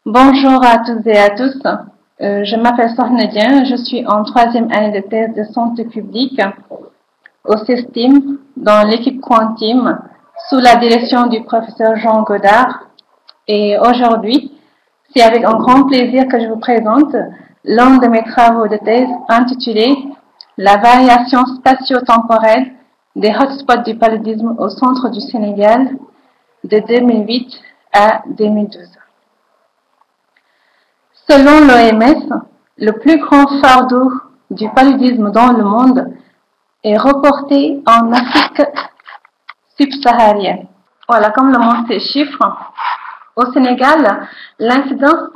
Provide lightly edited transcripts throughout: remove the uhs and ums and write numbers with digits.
Bonjour à toutes et à tous. Je m'appelle Sornedien, je suis en troisième année de thèse de santé publique au CESTIM dans l'équipe Quantim sous la direction du professeur Jean Godard. Et aujourd'hui, c'est avec un grand plaisir que je vous présente l'un de mes travaux de thèse intitulé La variation spatio-temporelle des hotspots du paludisme au centre du Sénégal de 2008 à 2012. Selon l'OMS, le plus grand fardeau du paludisme dans le monde est reporté en Afrique subsaharienne. Voilà, comme le montrent ces chiffres, au Sénégal, l'incidence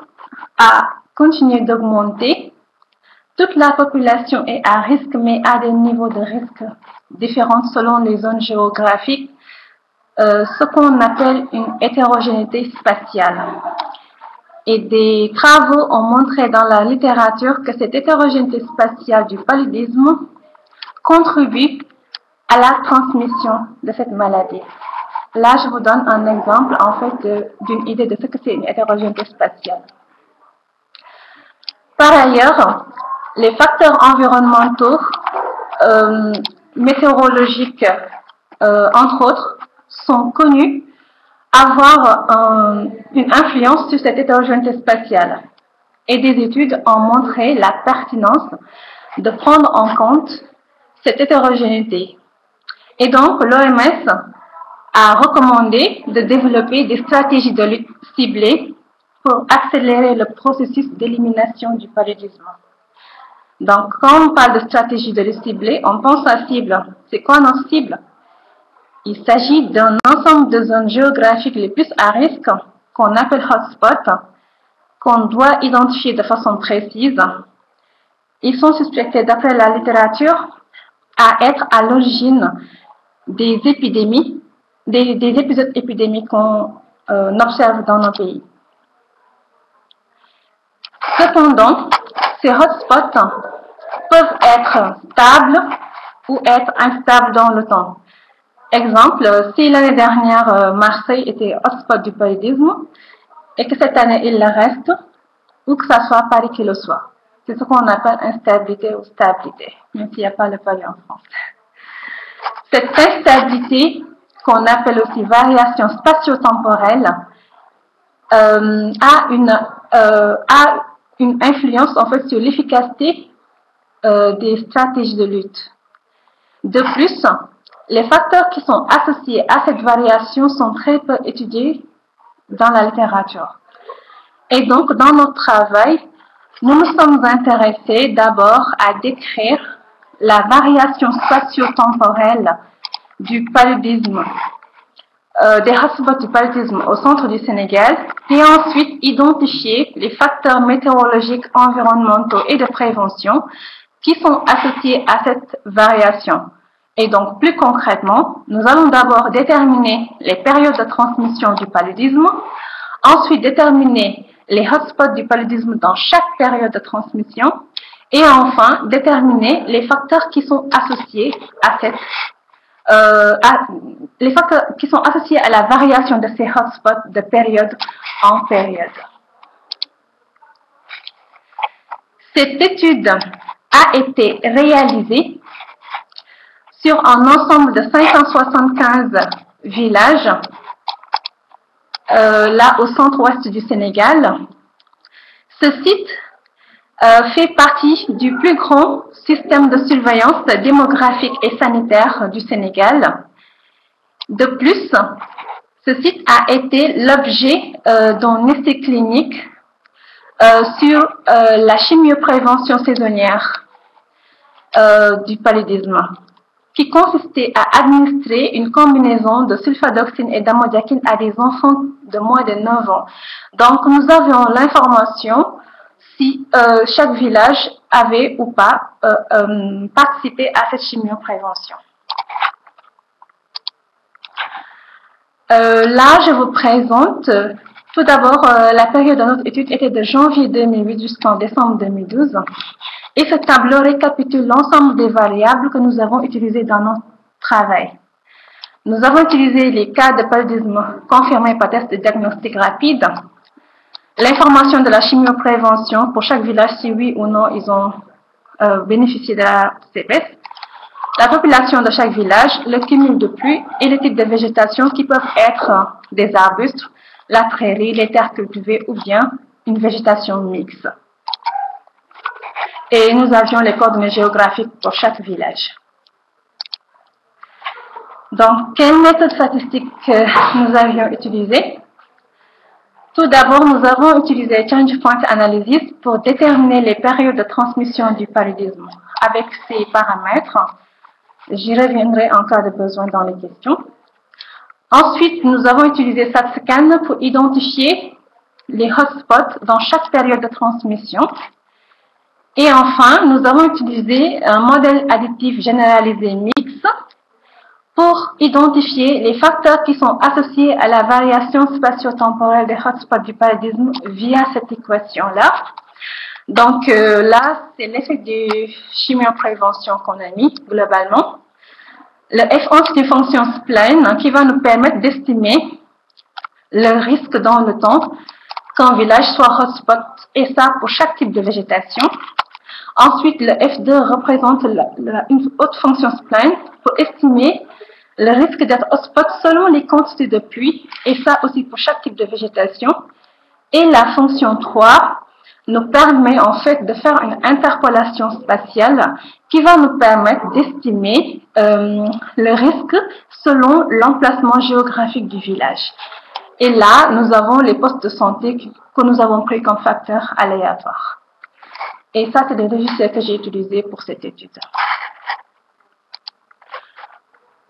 a continué d'augmenter. Toute la population est à risque, mais à des niveaux de risque différents selon les zones géographiques, ce qu'on appelle une hétérogénéité spatiale. Et des travaux ont montré dans la littérature que cette hétérogénéité spatiale du paludisme contribue à la transmission de cette maladie. Là, je vous donne un exemple en fait d'une idée de ce que c'est une hétérogénéité spatiale. Par ailleurs, les facteurs environnementaux, météorologiques, entre autres, sont connus avoir une influence sur cette hétérogénéité spatiale. Et des études ont montré la pertinence de prendre en compte cette hétérogénéité. Et donc, l'OMS a recommandé de développer des stratégies de lutte ciblées pour accélérer le processus d'élimination du paludisme. Donc, quand on parle de stratégie de lutte ciblée, on pense à cible. C'est quoi notre cible? Il s'agit d'un ensemble de zones géographiques les plus à risque, qu'on appelle hotspots, qu'on doit identifier de façon précise. Ils sont suspectés, d'après la littérature, à être à l'origine des épidémies, des épisodes épidémiques qu'on observe dans nos pays. Cependant, ces hotspots peuvent être stables ou être instables dans le temps. Exemple, si l'année dernière, Marseille était hotspot du paludisme et que cette année, il le reste, ou que ce soit Paris qui le soit. C'est ce qu'on appelle instabilité ou stabilité, même s'il n'y a pas le palud en France. Cette instabilité, qu'on appelle aussi variation spatio-temporelle, a une influence en fait sur l'efficacité des stratégies de lutte. De plus, les facteurs qui sont associés à cette variation sont très peu étudiés dans la littérature. Et donc, dans notre travail, nous nous sommes intéressés d'abord à décrire la variation spatio-temporelle du paludisme, des hotspots du paludisme au centre du Sénégal, et ensuite identifier les facteurs météorologiques, environnementaux et de prévention qui sont associés à cette variation. Et donc, plus concrètement, nous allons d'abord déterminer les périodes de transmission du paludisme, ensuite déterminer les hotspots du paludisme dans chaque période de transmission, et enfin déterminer les facteurs qui sont associés à les facteurs qui sont associés à la variation de ces hotspots de période en période. Cette étude a été réalisée sur un ensemble de 575 villages, là au centre-ouest du Sénégal. Ce site fait partie du plus grand système de surveillance démographique et sanitaire du Sénégal. De plus, ce site a été l'objet d'un essai clinique sur la chimioprévention saisonnière du paludisme, qui consistait à administrer une combinaison de sulfadoxine et d'amodiaquine à des enfants de moins de 9 ans. Donc, nous avions l'information si chaque village avait ou pas participé à cette chimioprévention. Là, je vous présente tout d'abord la période de notre étude était de janvier 2008 jusqu'en décembre 2012. Et ce tableau récapitule l'ensemble des variables que nous avons utilisées dans notre travail. Nous avons utilisé les cas de paludisme confirmés par test de diagnostic rapide, l'information de la chimioprévention pour chaque village, si oui ou non ils ont bénéficié de la CPS, la population de chaque village, le cumul de pluie et les types de végétation qui peuvent être des arbustes, la prairie, les terres cultivées ou bien une végétation mixte. Et nous avions les coordonnées géographiques pour chaque village. Donc, quelle méthode statistique nous avions utilisée? Tout d'abord, nous avons utilisé Change Point Analysis pour déterminer les périodes de transmission du paludisme. Avec ces paramètres, j'y reviendrai en cas de besoin dans les questions. Ensuite, nous avons utilisé StatScan pour identifier les hotspots dans chaque période de transmission. Et enfin, nous avons utilisé un modèle additif généralisé mixte pour identifier les facteurs qui sont associés à la variation spatio-temporelle des hotspots du paludisme via cette équation-là. Donc là, c'est l'effet de chimioprévention qu'on a mis globalement. Le F11, c'est une fonction spline qui va nous permettre d'estimer le risque dans le temps qu'un village soit hotspot, et ça pour chaque type de végétation. Ensuite, le F2 représente une autre fonction spline pour estimer le risque d'être hotspot selon les quantités de pluie, et ça aussi pour chaque type de végétation. Et la fonction 3 nous permet en fait de faire une interpolation spatiale qui va nous permettre d'estimer le risque selon l'emplacement géographique du village. Et là, nous avons les postes de santé que nous avons pris comme facteur aléatoire. Et ça, c'est des logiciels que j'ai utilisés pour cette étude.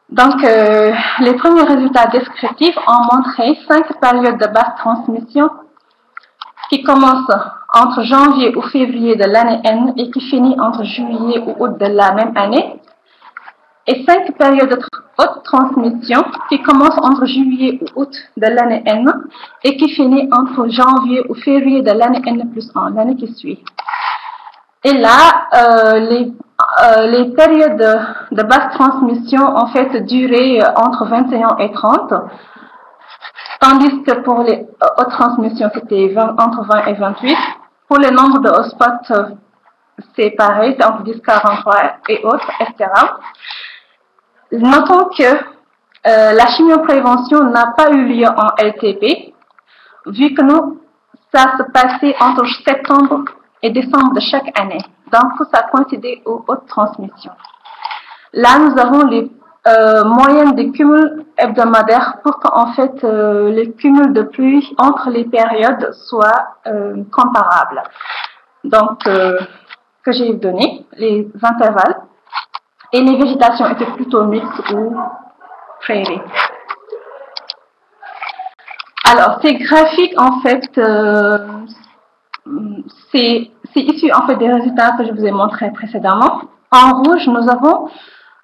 Donc, les premiers résultats descriptifs ont montré 5 périodes de basse transmission qui commencent entre janvier ou février de l'année N et qui finit entre juillet ou août de la même année, et 5 périodes de haute transmission qui commencent entre juillet ou août de l'année N et qui finit entre janvier ou février de l'année N plus 1, l'année qui suit. Et là, les périodes de basse transmission ont fait durer entre 21 et 30, tandis que pour les hautes transmissions, c'était entre 20 et 28. Pour le nombre de hotspots, c'est pareil, c'est entre 10, 43 et autres, etc. Notons que la chimioprévention n'a pas eu lieu en LTP, vu que ça se passait entre septembre et décembre de chaque année. Donc, ça coïncidait aux hautes transmissions. Là, nous avons les moyennes des cumuls hebdomadaires pour qu'en fait, les cumuls de pluie entre les périodes soient comparables. Donc, que j'ai donné, les intervalles. Et les végétations étaient plutôt mixtes ou prairies. Alors, ces graphiques, en fait, c'est issu en fait des résultats que je vous ai montrés précédemment. En rouge, nous avons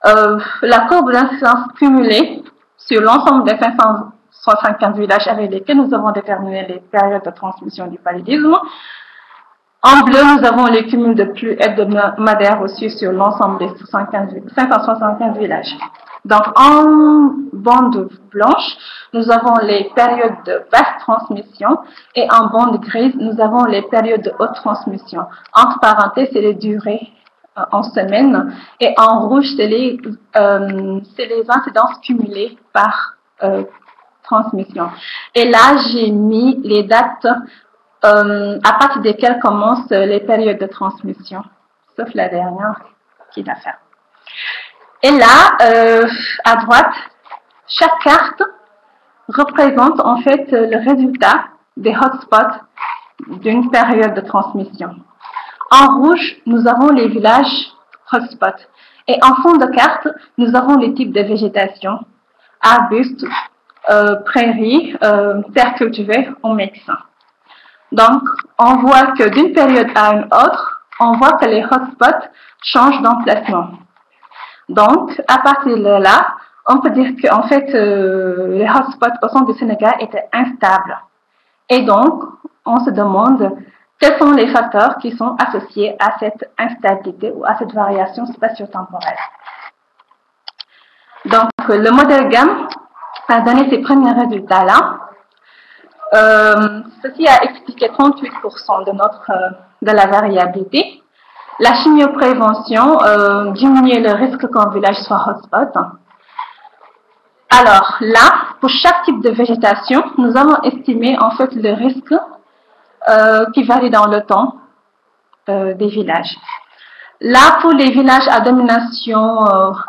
la courbe d'incidence cumulée sur l'ensemble des 575 villages avec lesquels nous avons déterminé les périodes de transmission du paludisme. En bleu, nous avons les cumuls de pluie hebdomadaires reçus sur l'ensemble des 575 villages. Donc, en bande blanche, nous avons les périodes de basse transmission et en bande grise, nous avons les périodes de haute transmission. Entre parenthèses, c'est les durées en semaines et en rouge, c'est les incidences cumulées par transmission. Et là, j'ai mis les dates à partir desquelles commencent les périodes de transmission, sauf la dernière qui l'a fait. Et là, à droite, chaque carte représente en fait le résultat des hotspots d'une période de transmission. En rouge, nous avons les villages hotspots. Et en fond de carte, nous avons les types de végétation, arbustes, prairies, terres cultivées ou mixtes. Donc, on voit que d'une période à une autre, on voit que les hotspots changent d'emplacement. Donc, à partir de là, on peut dire qu'en fait, les hotspots au centre du Sénégal étaient instables. Et donc, on se demande quels sont les facteurs qui sont associés à cette instabilité ou à cette variation spatio-temporelle. Donc, le modèle GAM a donné ces premiers résultats-là. Ceci a expliqué 38% de la variabilité. La chimioprévention diminue le risque qu'un village soit hotspot. Alors là, pour chaque type de végétation, nous avons estimé en fait le risque qui varie dans le temps des villages. Là, pour les villages à domination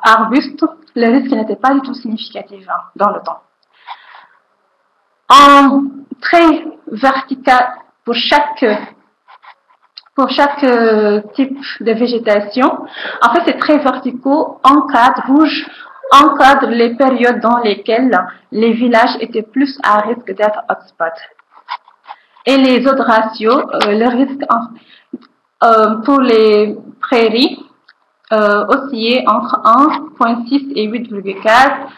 arbuste, le risque n'était pas du tout significatif dans le temps. En trait vertical pour chaque type de végétation, en fait, ces traits verticaux rouges encadrent les périodes dans lesquelles les villages étaient plus à risque d'être hotspot. Et les autres ratios, le risque pour les prairies oscillait entre 1,6 et 8,4.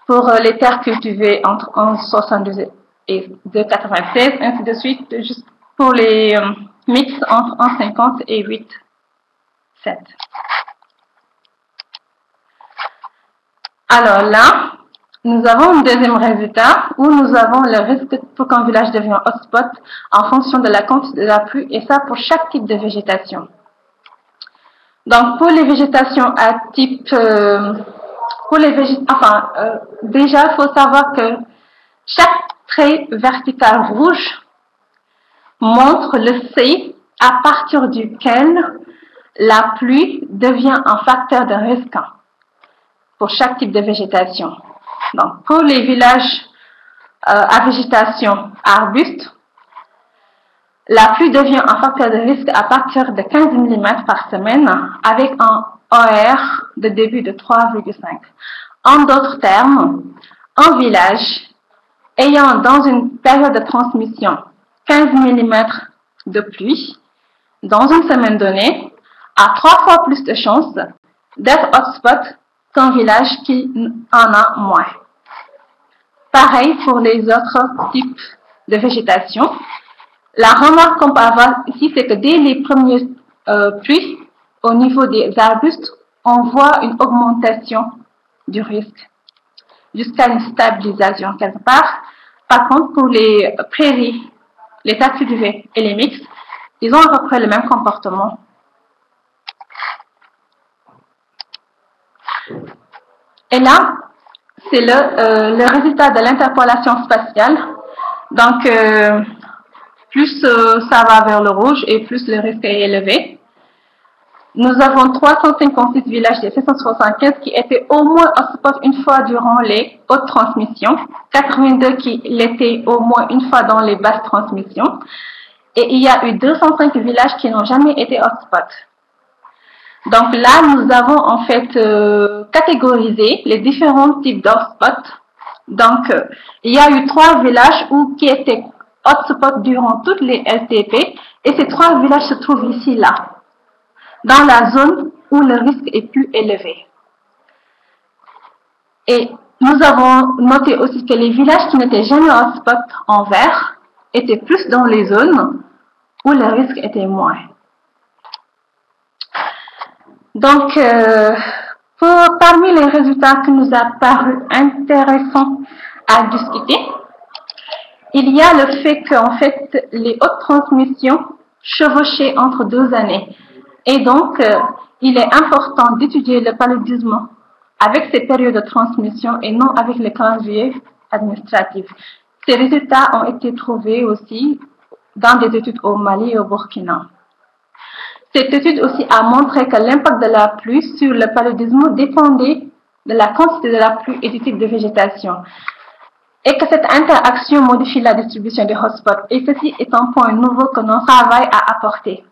Pour les terres cultivées entre 1,72 et 2,96, ainsi de suite, juste pour les mix entre 1,50 et 8,7. Alors là, nous avons un deuxième résultat où nous avons le risque pour qu'un village devienne hotspot en fonction de la quantité de la pluie, et ça pour chaque type de végétation. Donc pour les végétations à type déjà, il faut savoir que chaque trait vertical rouge montre le seuil à partir duquel la pluie devient un facteur de risque pour chaque type de végétation. Donc, pour les villages à végétation arbuste, la pluie devient un facteur de risque à partir de 15 mm par semaine avec un OR de début de 3,5. En d'autres termes, un village ayant dans une période de transmission 15 mm de pluie dans une semaine donnée a 3 fois plus de chances d'être hotspot qu'un village qui en a moins. Pareil pour les autres types de végétation. La remarque qu'on peut avoir ici, c'est que dès les premières pluies, au niveau des arbustes, on voit une augmentation du risque jusqu'à une stabilisation quelque part. Par contre, pour les prairies, les terres cultivées et les mix, ils ont à peu près le même comportement. Et là, c'est le résultat de l'interpolation spatiale. Donc, plus ça va vers le rouge et plus le risque est élevé. Nous avons 356 villages des 775 qui étaient au moins hotspot une fois durant les hautes transmissions, 82 qui l'étaient au moins une fois dans les basses transmissions, et il y a eu 205 villages qui n'ont jamais été hotspot. Donc là, nous avons en fait catégorisé les différents types d'hotspots. Donc, il y a eu 3 villages qui étaient hotspots durant toutes les LTP, et ces 3 villages se trouvent ici, là, dans la zone où le risque est plus élevé. Et nous avons noté aussi que les villages qui n'étaient jamais hotspot en vert étaient plus dans les zones où le risque était moins. Donc, parmi les résultats qui nous a paru intéressants à discuter, il y a le fait qu'en fait, les hautes transmissions chevauchaient entre 2 années. Et donc, il est important d'étudier le paludisme avec ces périodes de transmission et non avec les calendriers administratifs. Ces résultats ont été trouvés aussi dans des études au Mali et au Burkina. Cette étude aussi a montré que l'impact de la pluie sur le paludisme dépendait de la quantité de la pluie et du type de végétation, et que cette interaction modifie la distribution des hotspots. Et ceci est un point nouveau que notre travail a apporté.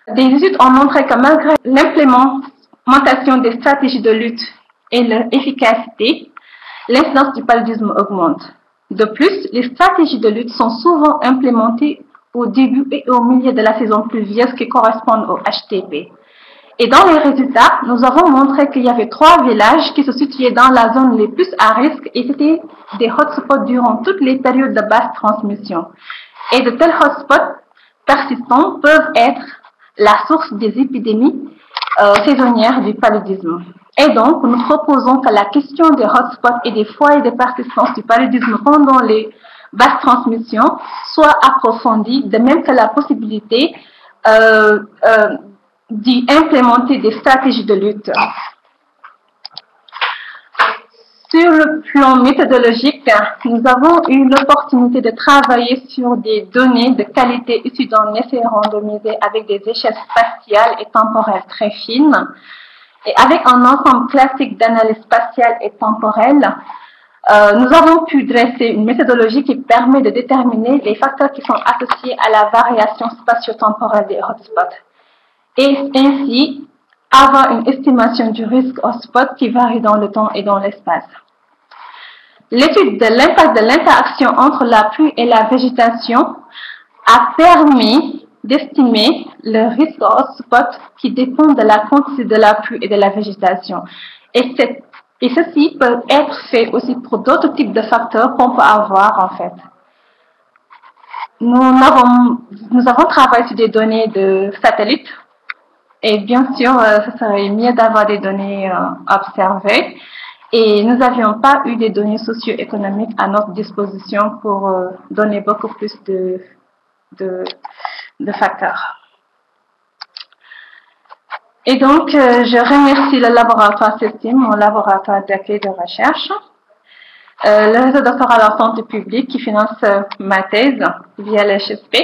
Des études ont montré que malgré l'implémentation des stratégies de lutte et leur efficacité, l'incidence du paludisme augmente. De plus, les stratégies de lutte sont souvent implémentées au début et au milieu de la saison pluvieuse qui correspondent au HTP. Et dans les résultats, nous avons montré qu'il y avait 3 villages qui se situaient dans la zone les plus à risque et c'était des hotspots durant toutes les périodes de basse transmission. Et de tels hotspots persistants peuvent être la source des épidémies saisonnières du paludisme. Et donc, nous proposons que la question des hotspots et des foyers de persistance du paludisme pendant les basse transmission soit approfondie, de même que la possibilité d'y implémenter des stratégies de lutte. Sur le plan méthodologique, nous avons eu l'opportunité de travailler sur des données de qualité issues d'un essai randomisé avec des échelles spatiales et temporelles très fines. Et avec un ensemble classique d'analyse spatiale et temporelle, nous avons pu dresser une méthodologie qui permet de déterminer les facteurs qui sont associés à la variation spatio-temporelle des hotspots. Et ainsi, avoir une estimation du risque hotspot qui varie dans le temps et dans l'espace. L'étude de l'impact de l'interaction entre la pluie et la végétation a permis d'estimer le risque hotspot qui dépend de la quantité de la pluie et de la végétation. Et ceci peut être fait aussi pour d'autres types de facteurs qu'on peut avoir en fait. Nous avons travaillé sur des données de satellites et bien sûr, ce serait mieux d'avoir des données observées. Et nous n'avions pas eu des données socio-économiques à notre disposition pour donner beaucoup plus de facteurs. Et donc, je remercie le laboratoire CESTIM, mon laboratoire d'accueil de recherche, le réseau doctoral en santé publique qui finance ma thèse via l'HSP,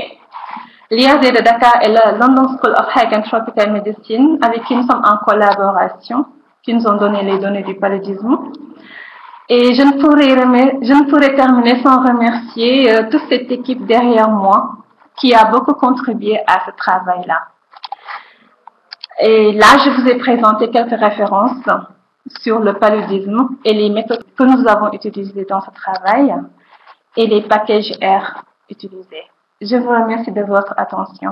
l'IRD de Dakar et la London School of Health and Tropical Medicine, avec qui nous sommes en collaboration, qui nous ont donné les données du paludisme. Et je ne pourrais terminer sans remercier toute cette équipe derrière moi qui a beaucoup contribué à ce travail-là. Et là, je vous ai présenté quelques références sur le paludisme et les méthodes que nous avons utilisées dans ce travail et les packages R utilisés. Je vous remercie de votre attention.